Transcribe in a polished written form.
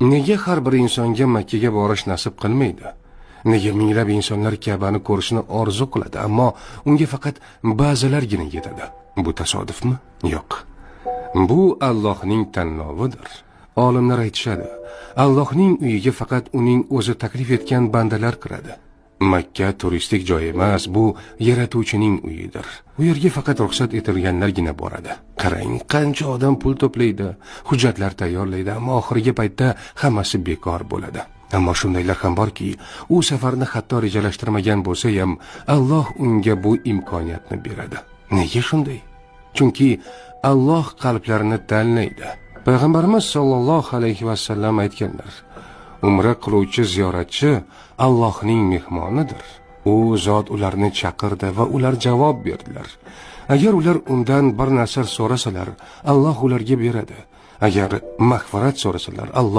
Nega har bir insonga Makka ga borish nasib qilmaydi? Nega minglab insonlar Ka'bani ko'rishni orzu qiladi, ammo unga faqat ba'zilargina yetadi? Bu tasodifmi? Yo'q. Bu Allohning tanlovidir. Olimlar aytishadi, Allohning uyiga faqat uning o'zi taklif etgan bandalar kiradi. Makka turistik joy emas, bu yaratuvchining uyidir. U yerga faqat ruxsat etilganlargina boradi. Qarang, qancha odam pul to'playdi, hujjatlar tayyorlaydi, ammo oxirgi paytda hammasi bekor bo'ladi. Ammo shundaylar ham borki, u safarni hatto rejalashtirmagan bo'lsa ham, Alloh unga bu imkoniyatni beradi. Nega shunday? Chunki Alloh qalblarini tanlaydi. Payg'ambarimiz sollallohu alayhi vasallam aytganlar: Umra qiluvchi ziyoratchi Allohning mehmonidir. U zot ularni chaqirdi va ular javob berdilar. Agar ular undan bir narsa so'rasalar, Alloh ularga beradi. Agar mag'firat so'rasalar, Alloh